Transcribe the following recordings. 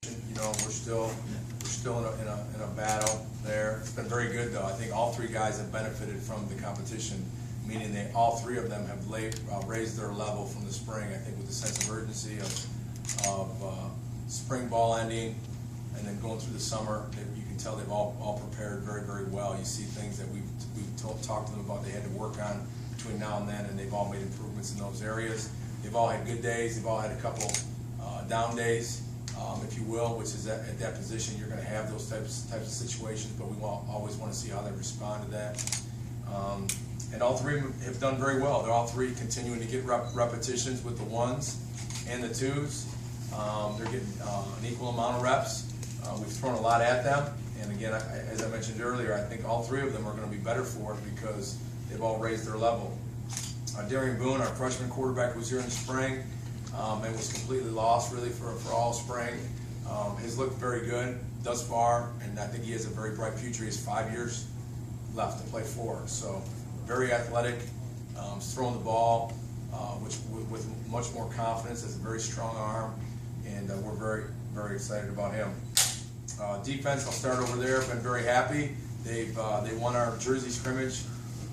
You know, we're still in a battle there. It's been very good though. I think all three guys have benefited from the competition, meaning all three of them have raised their level from the spring. I think with the sense of urgency of spring ball ending and then going through the summer, you can tell they've all prepared very well. You see things that we've talked to them about they had to work on between now and then, and they've all made improvements in those areas. They've all had good days. They've all had a couple down days, if you will, which is at that position you're going to have those types of situations, but we always want to see how they respond to that. And all three have done very well. They're all three continuing to get repetitions with the ones and the twos. They're getting an equal amount of reps. We've thrown a lot at them, and again, as I mentioned earlier, I think all three of them are going to be better for it because they've all raised their level. Darian Boone, our freshman quarterback, who was here in the spring and was completely lost really for all spring, has looked very good thus far, and I think he has a very bright future. He has 5 years left to play for. So very athletic, throwing the ball with much more confidence, has a very strong arm, and we're very excited about him. Defense, I'll start over there. Been very happy. They won our Jersey scrimmage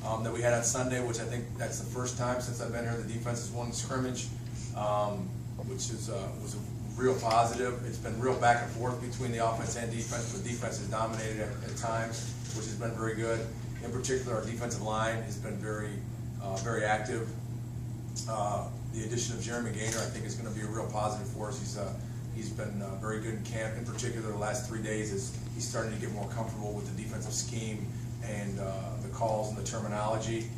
that we had on Sunday, which I think that's the first time since I've been here the defense has won the scrimmage, which was a real positive. It's been real back and forth between the offense and defense, but defense has dominated at times, which has been very good. In particular, our defensive line has been very active. The addition of Jeremy Gaynor, I think, is going to be a real positive for us. He's been very good in camp. In particular, the last 3 days, he's starting to get more comfortable with the defensive scheme and the calls and the terminology.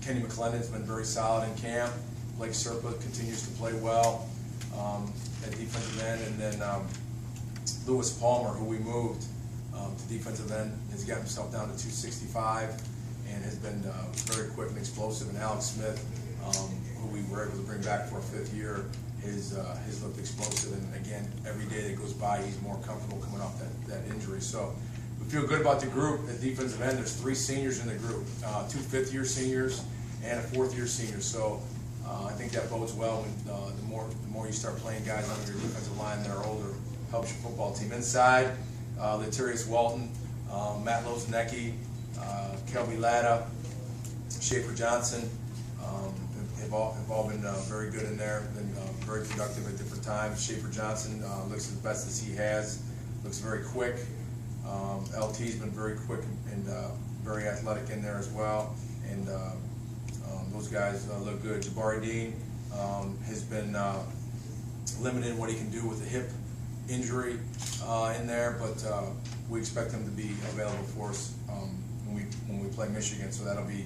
Kenny McClendon's been very solid in camp. Blake Serpa continues to play well at defensive end, and then Lewis Palmer, who we moved to defensive end, has got himself down to 265 and has been very quick and explosive. And Alex Smith, who we were able to bring back for a 5th year, has looked explosive. And again, every day that goes by, he's more comfortable coming off that injury. So we feel good about the group at defensive end. There's 3 seniors in the group, 2 5th-year seniors and a 4th-year senior. So I think that bodes well. When, the more you start playing guys on your defensive line that are older, helps your football team. Inside, Latarius Walton, Matt Loznecki, Kelby Latta, Schaefer Johnson have all been very good in there. Been very productive at different times. Schaefer Johnson looks as best as he has. Looks very quick. LT's been very quick and very athletic in there as well. And those guys look good. Jabari Dean has been limited in what he can do with the hip injury in there, but we expect him to be available for us when we play Michigan. So that'll be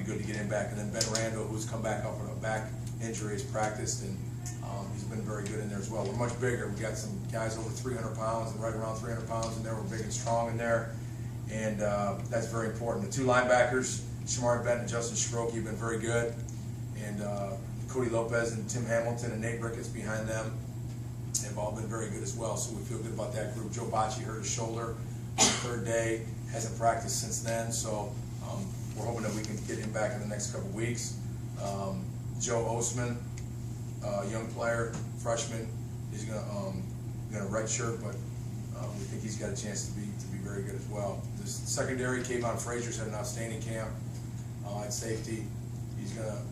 good to get him back. And then Ben Randall, who's come back off of a back injury, has practiced, and he's been very good in there as well. We're much bigger. We've got some guys over 300 pounds and right around 300 pounds in there. We're big and strong in there, and that's very important. The 2 linebackers, Shamari Benton and Justin Shirokey, have been very good, and Cody Lopez and Tim Hamilton and Nate Ricketts behind them have all been very good as well. So we feel good about that group. Joe Bocci hurt his shoulder on the 3rd day, hasn't practiced since then, so we're hoping that we can get him back in the next couple weeks. Joe Osman, young player, freshman, he's going to redshirt, but we think he's got a chance to be very good as well. This secondary, Kayvon Frazier's had an outstanding camp at safety. He's got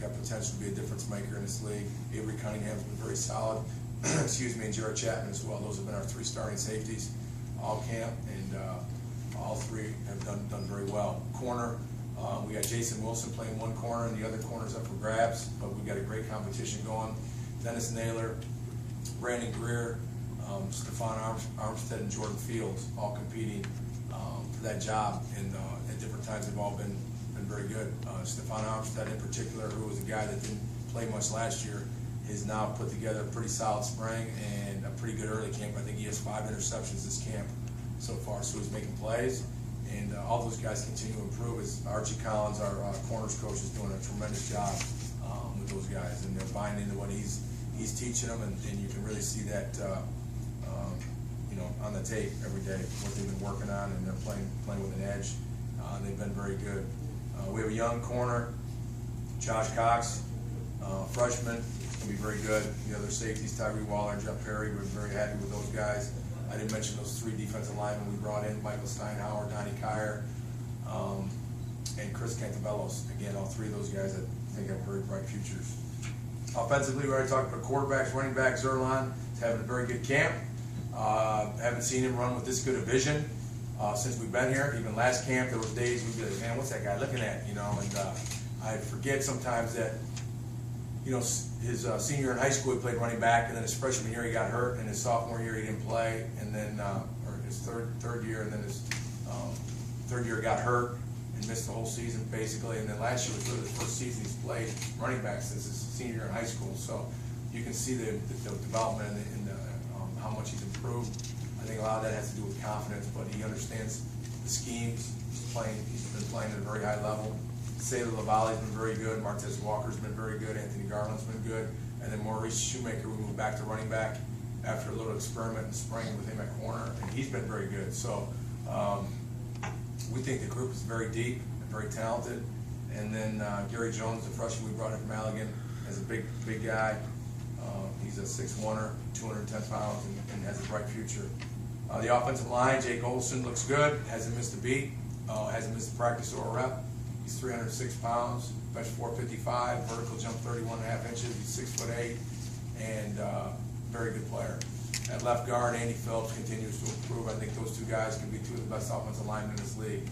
potential to be a difference maker in this league. Avery Cunningham's been very solid. Excuse me, and Jared Chapman as well. Those have been our 3 starting safeties all camp, and all 3 have done very well. Corner, we got Jason Wilson playing one corner, and the other corner's up for grabs, but we've got a great competition going. Dennis Naylor, Brandon Greer, Stephon Armstead, and Jordan Fields all competing for that job, and at different times they've all been very good. Stephon Armstead in particular, who was a guy that didn't play much last year, has now put together a pretty solid spring and a pretty good early camp. I think he has 5 interceptions this camp so far, so he's making plays. And all those guys continue to improve. As Archie Collins, our corners coach, is doing a tremendous job with those guys, and they're buying into what he's teaching them, and you can really see that on the tape every day what they've been working on, and they're playing with an edge. They've been very good. We have a young corner, Josh Cox, freshman, gonna be very good. The other safeties, Tyree Waller and Jeff Perry, we're very happy with those guys. I didn't mention those 3 defensive linemen we brought in, Michael Steinhauer, Donnie Kyer, and Chris Cantavellos. Again, all 3 of those guys I think have very bright futures. Offensively, we already talked about quarterbacks, running back. Zerlon is having a very good camp. Haven't seen him run with this good a vision since we've been here. Even last camp, there was days we'd be like, man, what's that guy looking at? And I forget sometimes that, his senior year in high school he played running back, and then his freshman year he got hurt, and his sophomore year he didn't play, and then or his third year, and then his third year got hurt and missed the whole season basically, and then last year was really the first season he's played running back since his senior year in high school. So you can see the development and how much he's improved. I think a lot of that has to do with confidence, but he understands the schemes. He's been playing at a very high level. Saylor Lavalle's been very good. Martez Walker's been very good. Anthony Garland's been good. And then Maurice Shoemaker, we moved back to running back after a little experiment in spring with him at corner, and he's been very good. So we think the group is very deep and very talented. And then Gary Jones, the freshman we brought in from Allegan, is a big guy. He's a 6'1", 210 pounds, and has a bright future. The offensive line, Jake Olson looks good. Hasn't missed a beat. Hasn't missed a practice or a rep. He's 306 pounds, bench 455, vertical jump 31.5 inches. He's 6'8", and very good player. At left guard, Andy Phillips continues to improve. I think those 2 guys can be 2 of the best offensive linemen in this league,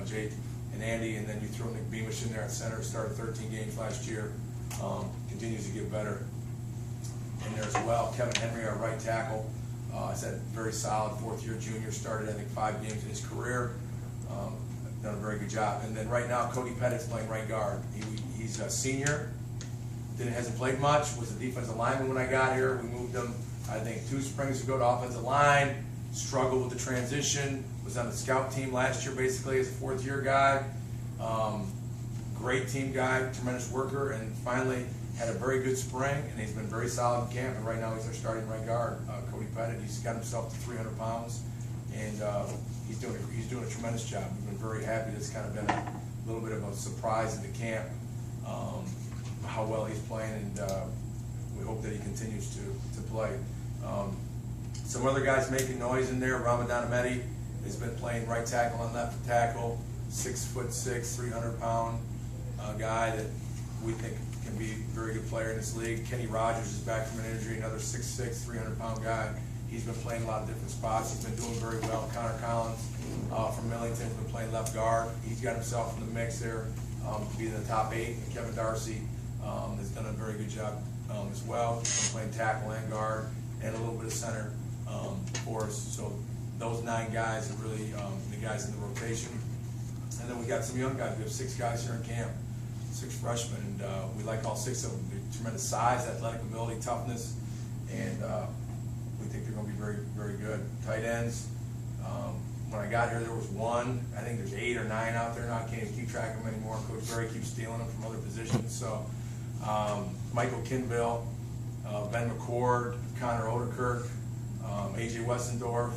Jake and Andy. And then you throw Nick Beamish in there at center. Started 13 games last year. Continues to get better. In there as well, Kevin Henry, our right tackle, is a very solid 4th-year junior. Started I think 5 games in his career. Done a very good job. And then right now, Cody Pettit's playing right guard. He's a senior. Hasn't played much. Was a defensive lineman when I got here. We moved him, I think, 2 springs ago to offensive line. Struggled with the transition. Was on the scout team last year, basically as a 4th-year guy. Great team guy, tremendous worker, and finally had a very good spring. And he's been very solid in camp. And right now, he's our starting right guard, Cody Pettit. He's got himself to 300 pounds, and he's doing a tremendous job. We've been very happy. It's kind of been a little bit of a surprise in the camp, how well he's playing, and we hope that he continues to play. Some other guys making noise in there. Ramadan Ahmedi has been playing right tackle and left tackle. 6'6", 300-pound guy that we think can be a very good player in this league. Kenny Rogers is back from an injury. Another 6'6", 300-pound guy. He's been playing a lot of different spots. He's been doing very well. Connor Collins from Millington has been playing left guard. He's got himself in the mix there to be in the top 8. And Kevin Darcy has done a very good job as well. He's been playing tackle and guard and a little bit of center for us. So those 9 guys are really the guys in the rotation. And then we got some young guys. We have 6 guys here in camp, 6 freshmen, and we like all 6 of them. They're tremendous size, athletic ability, toughness, and we think they're going to be very, very good. Tight ends. When I got here, there was 1. I think there's 8 or 9 out there now. I can't even keep track of them anymore. Coach Berry keeps stealing them from other positions. So Michael Kinville, Ben McCord, Connor Oderkirk, AJ Westendorf.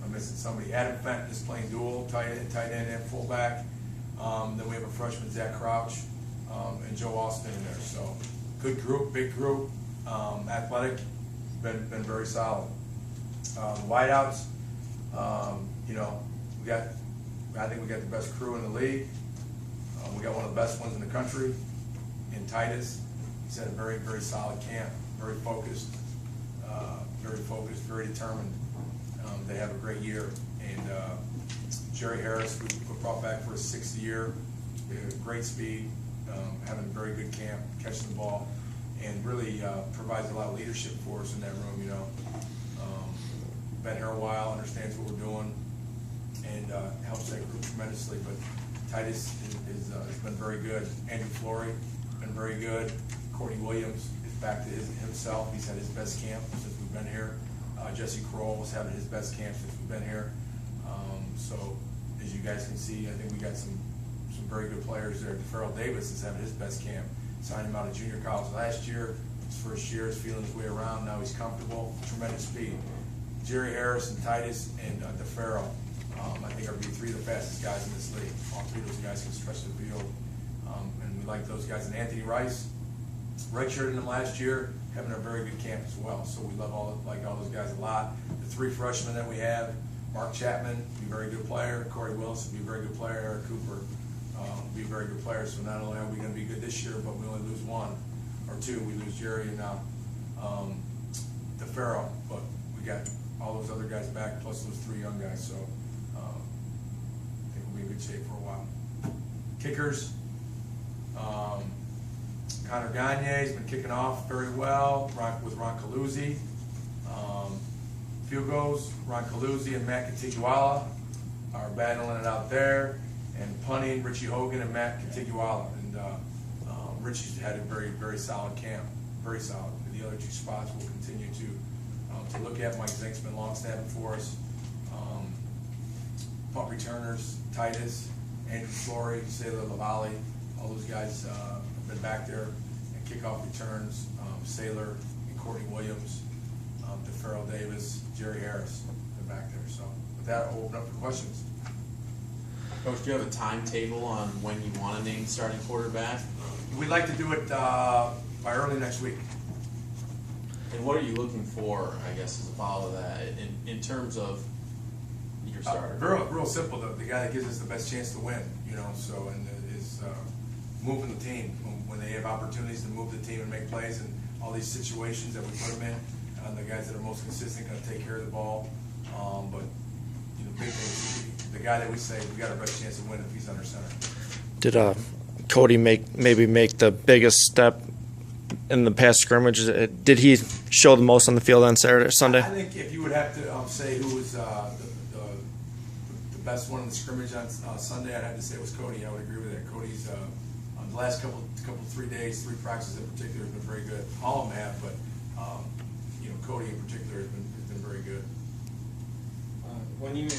I'm missing somebody. Adam Fenton is playing dual, tight end and fullback. Then we have a freshman, Zach Crouch, and Joe Austin in there. So good group, big group, athletic, been very solid. Wideouts, I think we got the best crew in the league. We got one of the best ones in the country in Titus. He's had a very, very solid camp, very focused, very determined. They have a great year. And Jerry Harris, we brought back for his 6th year. Great speed, having a very good camp, catching the ball, and really provides a lot of leadership for us in that room. Been here a while, understands what we're doing, and helps that group tremendously. But Titus has been very good. Andrew Flory, been very good. Courtney Williams is back to himself. He's had his best camp since we've been here. Jesse Kroll was having his best camp since we've been here. So as you guys can see, I think we got some very good players there. DeFarrell Davis is having his best camp. Signed him out of junior college last year. His first year is feeling his way around. Now he's comfortable. Tremendous speed. Jerry Harris and Titus and DeFarrell, I think are 3 of the fastest guys in this league. All 3 of those guys can stretch the field, and we like those guys. And Anthony Rice, redshirted him last year, having a very good camp as well. So we love all those guys a lot. The three freshmen that we have, Mark Chapman, be a very good player. Corey Willis, be a very good player. Eric Cooper, be a very good player. So not only are we going to be good this year, but we only lose one or two. We lose Jerry and DeFaro, but we got all those other guys back, plus those three young guys. So I think we'll be in good shape for a while. Kickers, Connor Gagne's been kicking off very well with Ron Caluzzi. Field goals, Ron Caluzzi and Matt Contiguala are battling it out there. And punting, Richie Hogan and Matt Contiguala. And Richie's had a very, very solid camp, very solid. The other two spots we'll continue to look at. Mike Zink's been long snapping for us. Punt returners, Titus, Andrew Flory, Sailor Lavalley, all those guys have been back there. And kickoff returns, Sailor and Courtney Williams, DeFaro Davis, Jerry Harris have been back there. So with that, I'll open up for questions. Coach, do you have a timetable on when you want to name the starting quarterback? We'd like to do it by early next week. And what are you looking for, I guess, as a follow to that, in terms of your starter? Real simple. The guy that gives us the best chance to win, so and is moving the team when they have opportunities to move the team and make plays and all these situations that we put them in. The guys that are most consistent going to take care of the ball. But big thing, the guy that we say we got our best chance to win if he's under center. Did Cody maybe make the biggest step in the past scrimmage? Did he show the most on the field on Sunday? I think if you would have to say who was the best one in the scrimmage on Sunday, I'd have to say it was Cody. I would agree with that. Cody's on the last couple 3 days, 3 practices in particular, has been very good. All of them have, but Cody in particular has been very good. When you